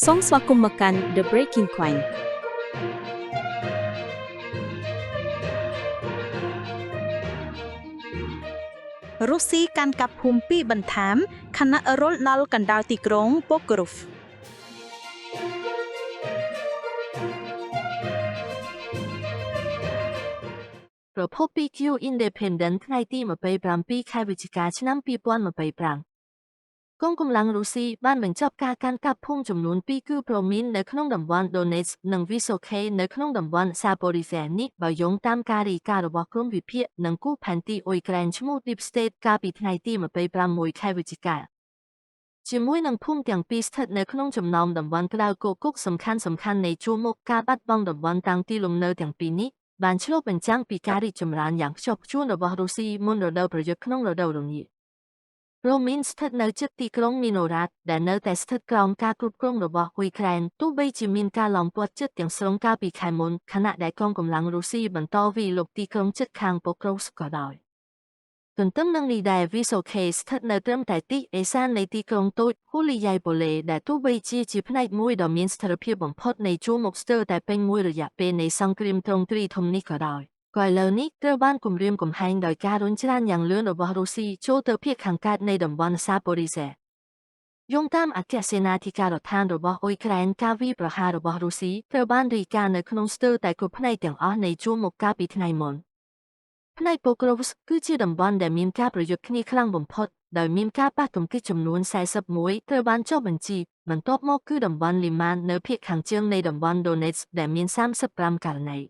សូមស្វាគមន៍មកកាន់ The Breaking Point រុស្ស៊ីកាន់កាប់ភូមិពីរបន្ថែមខណៈរុលដល់កណ្ដាលទីក្រុង Pokrovsk ប្រភពពី Q Independent ថ្ងៃទី27 ខែវិច្ឆិកាឆ្នាំ2025កងកម្លាំងរុស្ស៊ីបានបញ្ចប់ការកាន់កាប់ភូមិចំនួន2គឺប្រូមីននៅក្នុងតំបន់ Donetsk និង Vysoké នៅក្នុងតំបន់ Zaporizhzhia នេះបើយោងតាមការរាយការណ៍របស់ក្រុមវិភាគនិងគូផែនទីអ៊ុយក្រែនឈ្មោះ Deep State កាលពីថ្ងៃទី26 ខែវិច្ឆិកាជាមួយនឹងភូមិទាំងពីរស្ថិតនៅក្នុងចំណោមតំបន់ក្តៅគគុកសំខាន់នៃជួរមុខការបាត់បង់តំបន់តាំងទីលំនៅទាំងពីរនេះបានឆ្លុះបញ្ចាំងពីការរីកចម្រើនយ៉ាងខ្ជាប់ខ្ជួនរបស់រុស្ស៊ីមុនរដូវប្រយុទ្ធក្នុងរដូវរងាប្រូមីនស្ថិតនៅជិតទីក្រុងមីណូរ៉ាតដែលនៅតែស្ថិតក្រោមការគ្រប់គ្រងរបស់អ៊ុយក្រែនទោះបីជាមានការឡោមព័ទ្ធជិតទាំងស្រុងកាលពីខែមុនខណៈដែលកងកម្លាំងរុស្ស៊ីបន្តវាយលុកទីក្រុងជិតខាងប៉ូក្រូវក៏ដោយទន្ទឹមនឹងនេះដែរ Vysoké ស្ថិតនៅត្រឹមតែទីឦសាននៃទីក្រុងតូច Huliaipole ដែលទោះបីជាផ្នែកមួយដ៏មានស្ថិរភាពបំផុតនៃជួរមុខស្ទើរតែពេញមួយរយៈពេលនៃសង្គ្រាមទ្រង់ទ្រីធំនេះក៏ដោយក៏ឥឡូវនេះត្រូវបានគំរាមកំហែងដោយការរុញច្រានយ៉ាងលឿនរបស់រុស្ស៊ីចូលទៅភាគខាងកើតនៃតំបន់ Zaporizhzhia យោងតាមអគ្គសេនាធិការដ្ឋានរបស់អ៊ុយក្រែនការវាយប្រហាររបស់រុស្ស៊ីត្រូវបានរាយការណ៍នៅក្នុងស្ទើរតែគ្រប់ផ្នែកទាំងអស់នៃជួរមុខកាលពីថ្ងៃមុនផ្នែក Pokrovsk គឺជាតំបន់ដែលមានការប្រយុទ្ធគ្នាខ្លាំងបំផុតដោយមានការប៉ះទង្គិចចំនួន41ត្រូវបានចុះបញ្ជីបន្ទាប់មកគឺតំបន់ Liman នៅភាគខាងជើងនៃតំបន់ Donetsk ដែលមាន35ករណី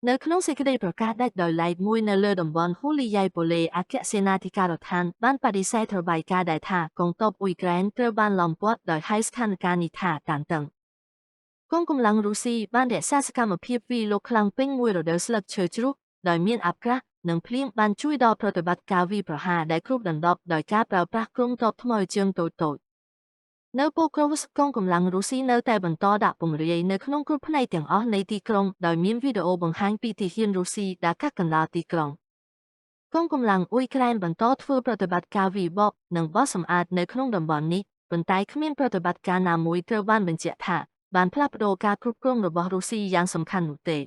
នៅក្នុងសេចក្តីប្រកាសដាច់ដោយឡែកមួយនៅលើតំបន់ Huliaipole អគ្គសេនាធិការដ្ឋានបានបដិសេធរបាយការណ៍ដែលថាកងទ័ពអ៊ុយក្រែនត្រូវបានឡោមព័ទ្ធដោយហៅស្ថានភាពនេះថាតានតឹងកងកម្លាំងរុស្ស៊ីបានរក្សាសកម្មភាពវាយលុកខ្លាំងពេញមួយរដូវស្លឹកឈើជ្រុះដោយមានអាកាសនិងភ្លៀងបានជួយដល់ប្រតិបត្តិការវាយប្រហារដែលគ្របដណ្ដប់ដោយការប្រើប្រាស់ក្រុមទ័ពថ្មជើងតូចៗនៅប៉ូក្រូវស្កងកម្លាំងរុស្ស៊ីនៅតែបន្តដាក់ពង្រាយនៅក្នុងគ្រប់ផ្នែកទាំងអស់នៃទីក្រុងដោយមានវីដេអូបង្ហាញពីទាហានរុស្ស៊ីដែលកាត់កណ្ដាលទីក្រុងកងកម្លាំងអ៊ុយក្រែនបន្តធ្វើប្រតិបត្តិការវាយបកនិងបោះសម្អាតនៅក្នុងតំបន់នេះប៉ុន្តែគ្មានប្រតិបត្តិការណាមួយត្រូវបានបញ្ជាក់ថាបានផ្លាស់ប្ដូរការគ្រប់គ្រងរបស់រុស្ស៊ីយ៉ាងសំខាន់នោះទេ